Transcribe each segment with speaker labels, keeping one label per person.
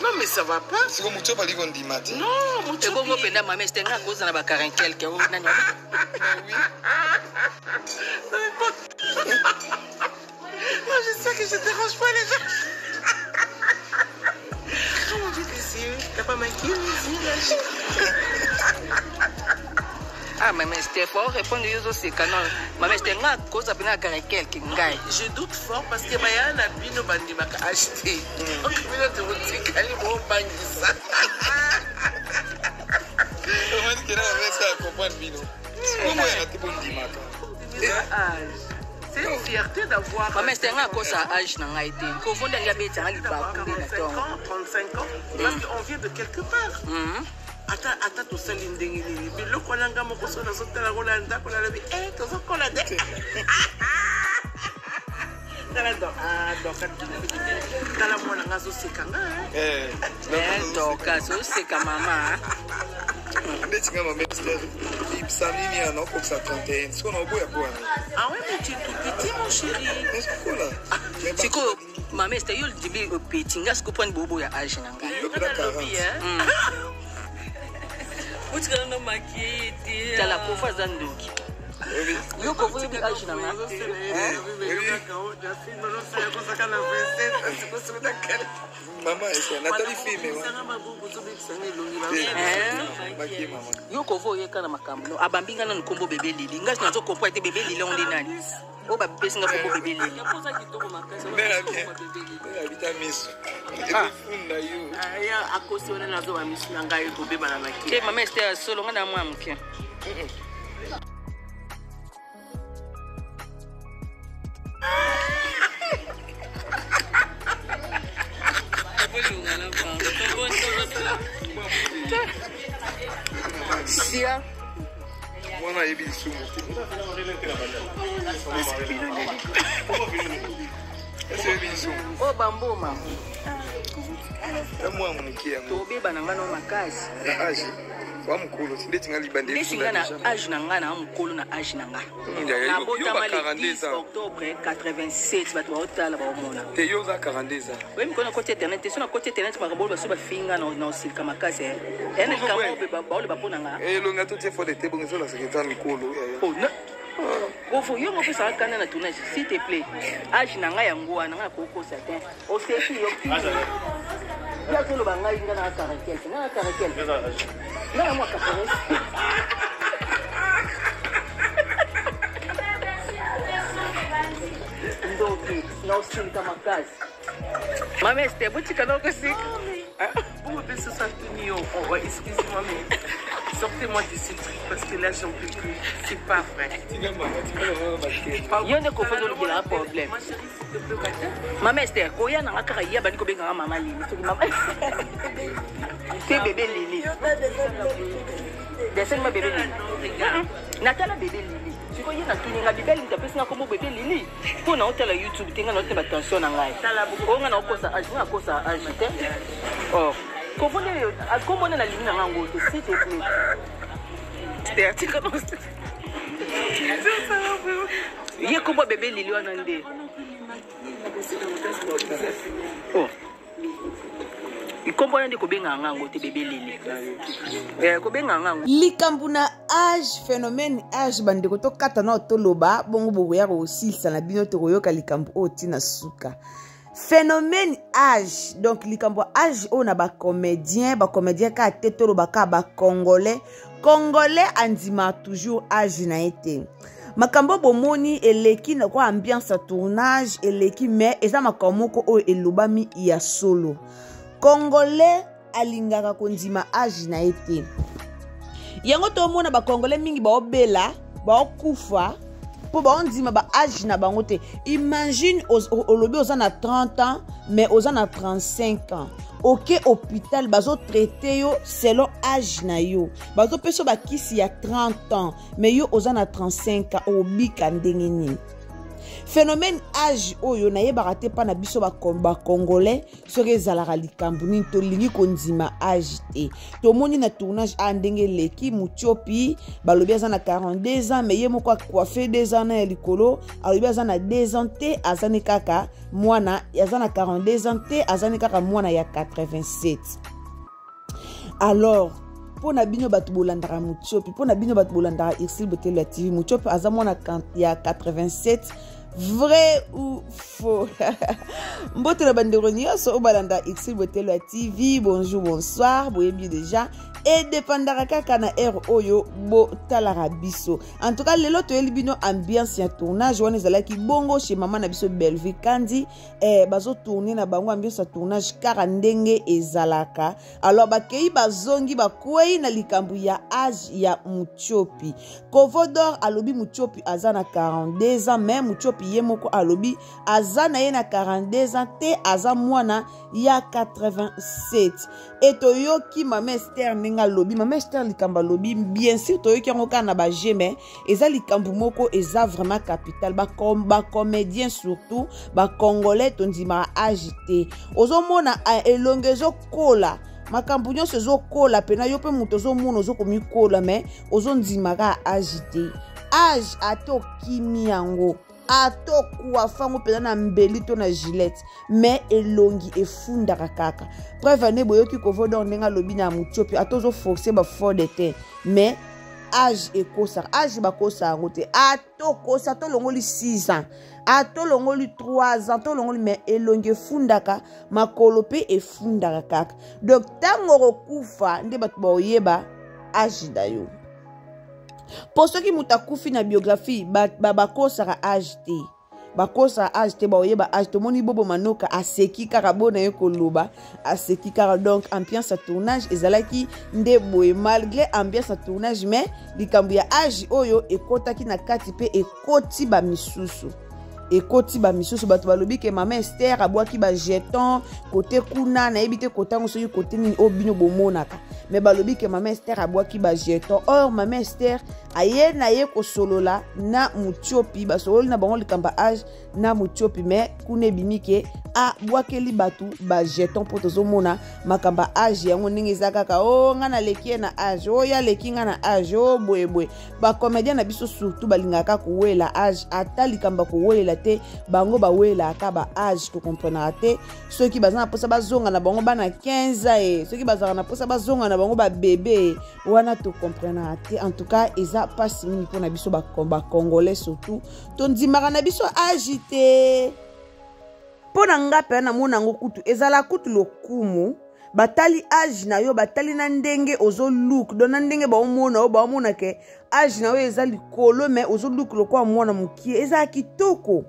Speaker 1: Non, mais ça va pas.
Speaker 2: C'est comme tu as dit qu'on dit matin.
Speaker 1: Non,
Speaker 3: tu as dit que maman c'était à cause de la bacarine quelque. Oui.
Speaker 1: Moi, je sais que je dérange pas les gens. Comment tu dis ici? T'as pas maquillé ici, là?
Speaker 3: Ah, mais c'était pas répondre aux aussi canon. Mais c'était à cause de la bacarine quelque.
Speaker 1: Je doute fort parce que Maya n'a pas de bandi m'a acheté. Donc, je vais te dire qu'elle est bon bandi ça.
Speaker 2: Comment est-ce qu'elle a fait ça à comprendre Bino? Comment elle a été bon dimanche?
Speaker 1: C'est une fierté d'avoir.
Speaker 3: Mais c'était à cause de l'âge n'a pas été. Qu'au fond, il y a des gens qui parlent.
Speaker 1: 35 ans, parce qu'on vient de quelque part. Attends, tout ça, l'indéni. Mais le colanga, mon coussin, la sauté, la rolanda, qu'on a la vie. Eh, tout ça, qu'on a dit. Dans la moine, on a aussi quand
Speaker 3: donc, c'est comme maman.
Speaker 2: Ndeti ngama mestre Samini a non pour ça 31 ce qu'on a beau à boire.
Speaker 1: Ah ouais, mais tu es tout petit mon chéri.
Speaker 2: Mais c'est quoi là?
Speaker 3: Chico, maman c'était yo le début au petit ngas ko pon bobo ya âge nanga.
Speaker 2: Yo que la 40.
Speaker 3: Où tu vas nous maquiller? Tu as la pauvre zandoki. Yo ko voye bi âge nanga.
Speaker 2: Maman, c'est Nathalie filme.
Speaker 3: Yo ko voye kana makambo. Abambinga na nkombo bébé Lili. Ngas na zo ko poete bébé Lili on nani. O ba bébé singa kombo bébé Lili.
Speaker 2: Mera bien. Mera vitamis. Ah, funda yo.
Speaker 1: Aya akosiona nazo ba misina ngai ko beba na maki.
Speaker 3: Ke mama este solo ngana mwa mke. Sia.
Speaker 2: Mwana yebi sumu.
Speaker 3: Oh bamboma.
Speaker 2: Moi mon qui est.
Speaker 3: To beba na ngano makasi.
Speaker 2: Âge. Wa mkulu ndeti ngali bande.
Speaker 3: Ndeti ngana âge na ngana mkulu na âge na nga. Na bota mali 10 octobre 87 bato otala ba omona.
Speaker 2: Te yo za 42 ans.
Speaker 3: Oui, mais quand côté internet, sur le côté internet makabolo baso ba finga na silka makasi. Ene kamo be ba ole ba ponanga.
Speaker 2: Longa to te fo de te bongo la secrétaire mikolo.
Speaker 3: Oh non. Faut yo mo pesa kana na tournage s'il te plaît. Âge na nga yango wana nga koko certain. O sefi yo. Ya ko lo banga inga na karakel. Na karakel. Na mo kapere. Ndoki, no silka makasi. Maman, c'était boutique alors que c'est.
Speaker 1: Vous me baissez ça tenir. Oh, excusez-moi, mais sortez-moi d'ici parce que là, j'en peux plus. C'est pas vrai.
Speaker 3: Il y a un problème. Maman, c'était quoi? Il y a un cas qui a banni comme maman Lili. C'est bébé Lili. Descends ma bébé Lili. Nathalie bébé Lili. Tu connais na tuninga bébé Lili. Tu peux savoir comment bébé Lili. Pour na hôtel YouTube, tu as notre attention na ngai. On a na kosa âge, na kosa âge. Oh. Comment on a la ligne na ngango? S'il te plaît. C'était article comme ça. Il y a comment bébé Lili on a ndé. Oh.
Speaker 4: Likambuna âge phénomène âge bandeko to kata na toloba bongo bobo ya kosilisa na bino to koyoka likambo otina suka phénomène âge donc likambo âge on a ba comédien ka tetolo baka ba congolais andima toujours âge na été makambo bomoni eleki na kwa ambiance tournage eleki mais eza makamoko o elobami ya solo Congolais alingaka kondima âge na été. Yango to mona ba Congolais mingi ba obela, ba okufa, po ba ondima ba âge na bango te. Imagine olobi oza na 30 ans mais oza na 35 ans. Ok hôpital bazo traité yo selon âge na yo. Bazo peso ba kisi ya 30 ans mais yo oza na 35 ans obika ndenge nini. phénomène âge oyo nayebaka te pa na biso ba congolais soki ezalaka likambo nini tolingi kondima âge te tomoni na tournage a ndenge leki Mutiopi balobi aza na 42 ans mais ye moko coiffé 2 ans na likolo alobi aza na 2 ans te azani kaka mwana aza na 42 ans te azani kaka mwana ya 87. Alors pour na bino batu bolandaka Mutiopi pour na bino batu bolandaka Irsil Botelo TV Mutiopi aza mwana ya 87. Vrai ou faux? Mbote la bande so obalanda Irsil Botelo TV. Bonjour, bonsoir, boyebi déjà. Et dépendara kaka na oyo bo talara biso. En tout cas, lelo to elibino ambiance ya tournage wana ezalaki bongo chez maman na biso Bellevue Kandi bazo tourner na bango ambiance ya tournage kaka ndenge ezalaka. Alors bakei bazongi bakwei na likambu ya âge ya Mutiopi. Kovodor alobi Mutiopi aza na 42 ans mais Mutiopi ye moko alobi aza na ye na 42 ans te aza mwana ya 87. Et toyoki mama Esther ninga lobi mama Esther likamba lobi bien sûr toyoki yango kana ba jeme eza likambu moko eza vraiment capital ba comédien surtout ba congolais tondima agité ozomona elongezo kola makambu nyonso ezokola pena yo pe mutu ozomona ozokomikola mais ozondimaka agité age atokimi yango ato kuafango pena na mbeli to na Gillette mais elongi efundaka kaka preuve ne boyoki kovoda ndenga lobi na Mutiopi atozo forcer ba fort de terre mais âge ekosa âge bakosa ngote ato kosa to longoli 6 ans ato longoli 3 ans to longoli mais elongi efundaka makolo pe efundaka kaka donc tango rokufa nde batu boyeba âge dayo. Pour ceux qui mutakufi na biographie bakosaka âge te bakosa âge te baoyeba âge to moni bobo manoka aseki kaka bona ye koloba aseki kaka donc ambiance à tournage ezalaki nde boye malgré ambiance à tournage mais likambu ya âge oyo ekotaki na kati pe ekoti ba misusu ekoti ba misusu bato balobi ke mama Esther abwaki ba jeton côté kuna na yebite kotango soki côté ni obino bomonaka mais balobi ke mama Esther abwaki ba jeton or mama Esther aye na ye kosolola na Mutiopi basololi na bango likamba âge na Mutiopi mais kune bimike abwakeli batu ba jeton po tozomona makamba âge yango ndenge ezakaka o nga na leki na âge o ya leki nga na âge o boyeboye ba comédien na biso surtout balingaka kowela âge ata likamba kowela te bango bawela ka ba âge to comprendre te ceux qui bazana posa bazonga na bango bana 15 ans ceux qui bazana na posa bazonga na bango ba bébé wana to comprendre te en tout cas eza pas mini pour na biso ba congolais surtout tondimaka na biso agité pona ngape na mona ngo kutu ezala kutu lokumu batali âge na yo batali na ndenge ozo look dona ndenge ba omona ke âge na yo ezali kolo mais ozo look lokwa mwana mukie eza kitoko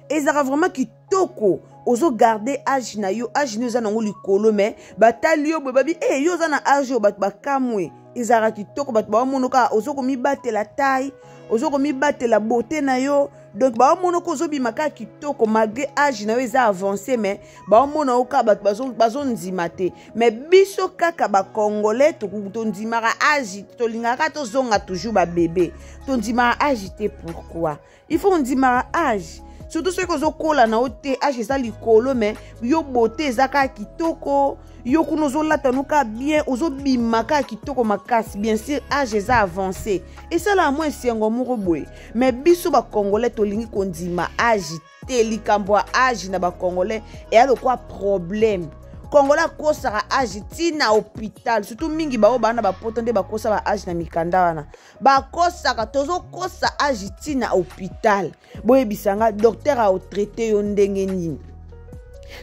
Speaker 4: ezaka vraiment kitoko ozo garder âge na yo eza nango likolo mais batali yo babi yo za na âge yo bat bakamwe ezaka kitoko bat ba omona ka ozo komi batela taille ozo komi batela beauté na yo donc ba omona ko ozo bimaka kitoko malgré âge na yo eza avancé mais ba omona oka bat bazo nzima te mais biso kaka ba congolais to ndimaka âge to lingaka to zonga toujours ba bébé to ndimaka âge te pourquoi il faut ndimaka âge surtout ceux qui ont kola na ote âge eza likolo mais yo beauté ezaka kitoko yo kuno zolata nuka bien ozo bimaka kitoko makasi bien sûr âge eza avancé et ça la moins siango moko boye mais biso ba congolais to lingi kondima âge te likambo âge na ba congolais et alors quoi problème congolais kosaka âge tina hôpital surtout mingi bao bana ba potonde ba kosa ba âge na mikanda wana ba kosaka tozo kosa âge tina hôpital boye bisanga docteur a traité yo ndenge nini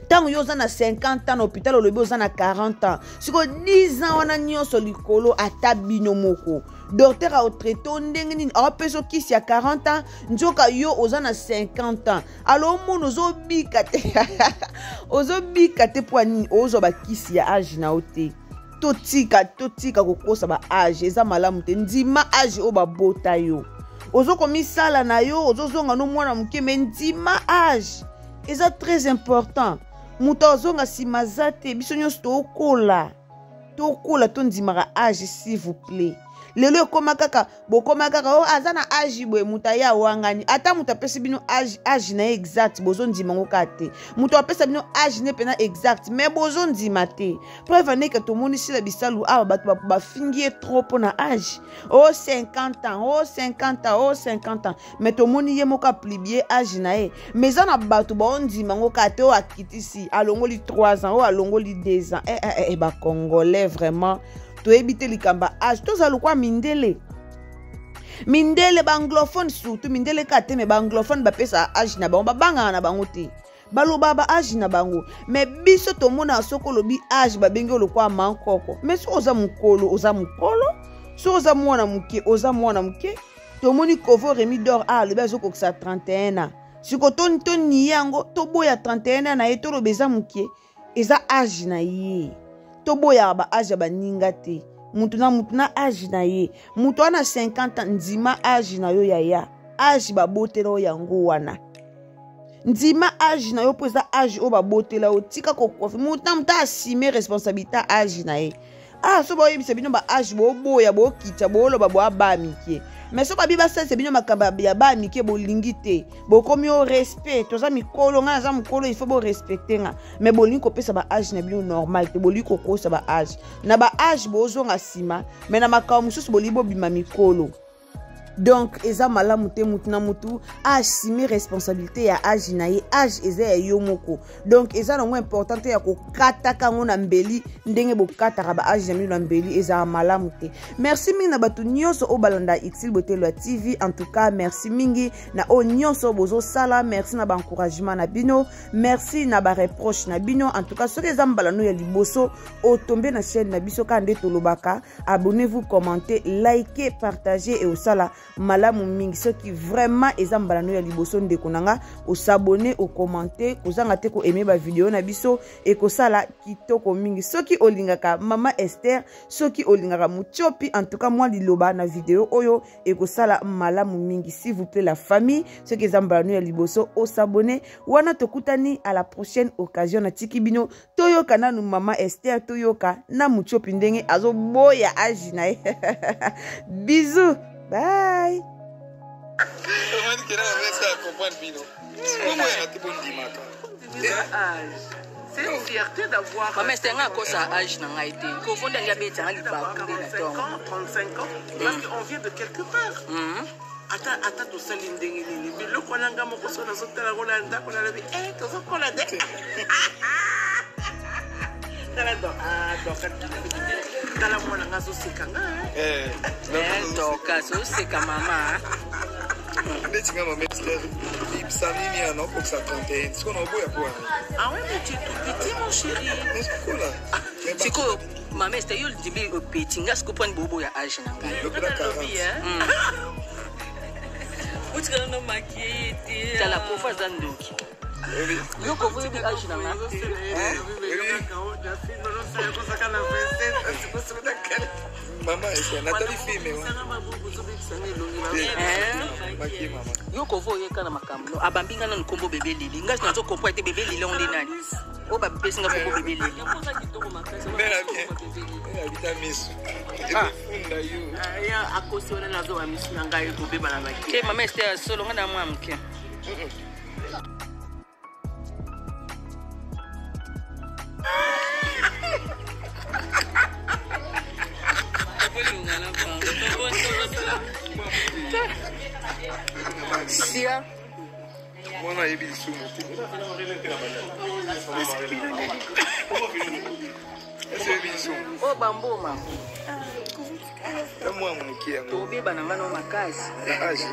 Speaker 4: tango yo za na 50 ans na hôpital olobi oza na 40 ans siko 10 ans wana nyonso likolo ata bino moko docteur a traité ndenge nini apeso kisi ya 40 ans njoka yo oza na 50 ans alors mono ozobika te po nini ozo ba kisi ya âge na ote totika kokosa ba âge eza malamu te ndima âge o ba bota yo ozo komisala na yo ozozonga no mwana muke me ndima âge eza très important muta ozonga simazate biso nyonso tokola tondimaka âge s'il vous plaît lelo ekoma kaka bokoma kaka o aza na age boye moto aya wangani ata moto apesi bino age na ye exact bozondima ngo kaka te moto apesa bino age ne mpena exact mais bozondima te preuve ndeke tomonisila bisalu awa bato bafingi ye trop mpo na age o 50 ans o 50 ans o 50 ans mais tomoni ye moko aplibie age na ye mais eza na bato baondima ngo kaka te o akitisi alongoli 3 ans o alongoli 2 ans bacongolais vraiment toyebi te likamba age toza lokwa mindele baanglophone surtout mindele ka te me baanglophone bapesa age na bango babangaka na bango te baloba ba age na bango mais biso tomona soko lobi age babengi lokwa mankoko mais so oza mukolo so oza mwana muke tomoni Kovo Remi Dor lobi azokokisa 31 ans siko toni yango toboya 31 ans na ye toloba eza muke eza age na ye toboya ba age baninga te mutu na age na ye mutu wana 50 ans ndima age na yo yaya age babotela yango wana ndima age na yo po eza age o babotela o tika kokofi mutu asime responsabilité age na ye so boyebisa bino ba age boboya bokita boloba boabamike mais so babi basalisa bino makambo ya bamike bolingi te bokomi o respect toza mikolo nga naza mokolo il faut borespecte nga mais bolingi kopesa ba age na bino normal te bolingi kokosa ba age na ba age bozonga nsima mais na makambo mosusu bolingi bobima mikolo donc eza malamu te mutu na mutu asime responsabilité ya age na ye age eza ya yo moko donc eza nango importante ya kokataka ngo na mbeli ndenge bokataka ba age na bino na mbeli eza malamu te merci mingi na bato nyonso o balanda Utile Botelo TV en tout cas merci mingi na o nyonso bozo sala merci na ba encouragement na bino merci na ba reproche na bino en tout cas soki eza mbalano ya liboso o tomber na chaîne na biso ka nde tolobaka abonnez-vous commentez likez partagez et osala malamu mingi soki vraiment eza mbalano ya liboso ndeko nanga osabone o commenter kozanga te ko aimer ba vidéo na biso e kosala kitoko mingi soki olingaka mama Esther soki olingaka Muchopi en tout cas moi liloba na vidéo oyo e kosala malamu mingi s'il vous plaît la famille soki eza mbalano ya liboso osabone wana tokutani à la prochaine occasion na tikibino toyoka nanu mama Esther toyoka na Muchopi ndenge azoboya age na ye bisous. Bye.
Speaker 1: C'est une fierté d'avoir.
Speaker 3: Mais c'est un cause à âge dans l'IT. Qu'on fonde un gabé dans les bas.
Speaker 1: 35 ans, parce qu'on vient de quelque part. Attends, tout ça, l'indéni. Mais le Kolanga Mokoso, la Sotala Rolanda, qu'on a la vie. Tout ça, qu'on a dit. Tala mwana ngazo seka nga
Speaker 3: toka so seka mama
Speaker 2: Netinga mama Esther Ipsamini ano pour ça 31 ce qu'on a boya quoi
Speaker 1: ah ouais mais tu es tout petit mon chéri
Speaker 2: est-ce que là
Speaker 3: Chico mama Esther yo dibi petit nga siko point bobo ya age na ngai
Speaker 2: le plat 40
Speaker 3: utika no makiete tala pofa zandoki yo ko voye bi age na nga
Speaker 2: Maman, c'est Nathalie Fime.
Speaker 3: Yo ko voye kana makambo abambinga na nkombo bébé Lili nga sinazo ko poete bébé Lili on nani o ba pesi nga ko bébé Lili
Speaker 2: Mera bien vitamins funda yo
Speaker 1: ya akosiona nazo wa misuna ngai ko beba na maki
Speaker 3: mama Esther solo nga na mwamke Sia
Speaker 2: Mwana yebi sumu
Speaker 3: o bamboma
Speaker 2: Moi mon qui est
Speaker 3: to beba na ngano makasi
Speaker 2: age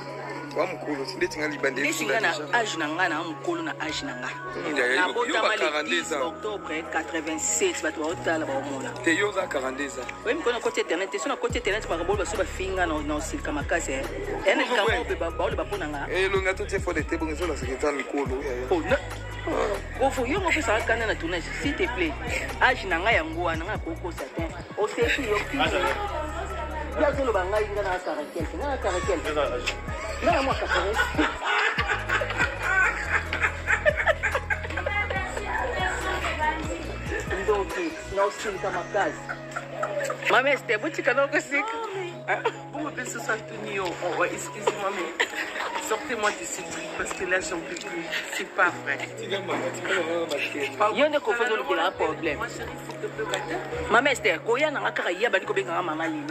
Speaker 2: wa mukulu sindeti ngali bande
Speaker 3: bisinga na age na ngana mukulu na age na nga na botama le 10 octobre 87 bato baotala baomona
Speaker 2: te yo za 42 ans
Speaker 3: oui miko na côté internet so na côté internet makabolo baso bafinga na osilika makasi ene kamo beba baolo bapona nga
Speaker 2: longa tout c'est fort de te bon so la secrétaire mikolo
Speaker 3: Ofu yo mo pesa kana na tournage s'il te plaît age na nga yango wana nga koko certain o sesi yo pisa ya zolo bangai nga na karakel na moi karakel donc no silika makasi mama este butika no kusika
Speaker 1: Vous me faites ce soir Antonio. Oh, excusez-moi, mais sortez-moi du site parce que là, j'en peux plus. C'est pas vrai.
Speaker 3: Il y a un problème.
Speaker 1: Moi, chérie, s'il te plaît,
Speaker 3: Maman Esther, quand il y a un cas, il y a un maman Lili.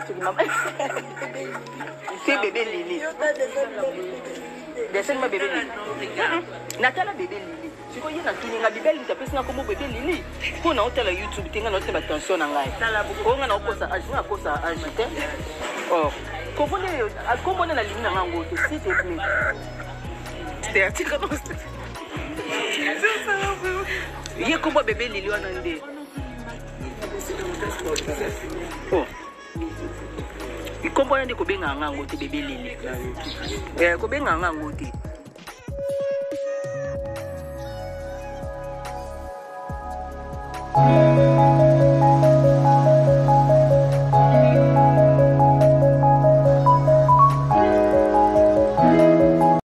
Speaker 3: C'est bébé Lili. Descends ma bébé Lili. Natala bébé Lili. Tu connais na tuni nga bibeli tapesi na komo bébé Lili. Pour na hôtel YouTube tenga na hôtel attention na ngai. Ko nga na kosa age na kosa age te. Oh. Ko bonne na Lili na ngango te s'il te plaît. C'était article comme ça. Il y a comment bébé Lili wana ndé. Oh. Il comprend de ko benga ngango te bébé Lili. Ko benga ngango te.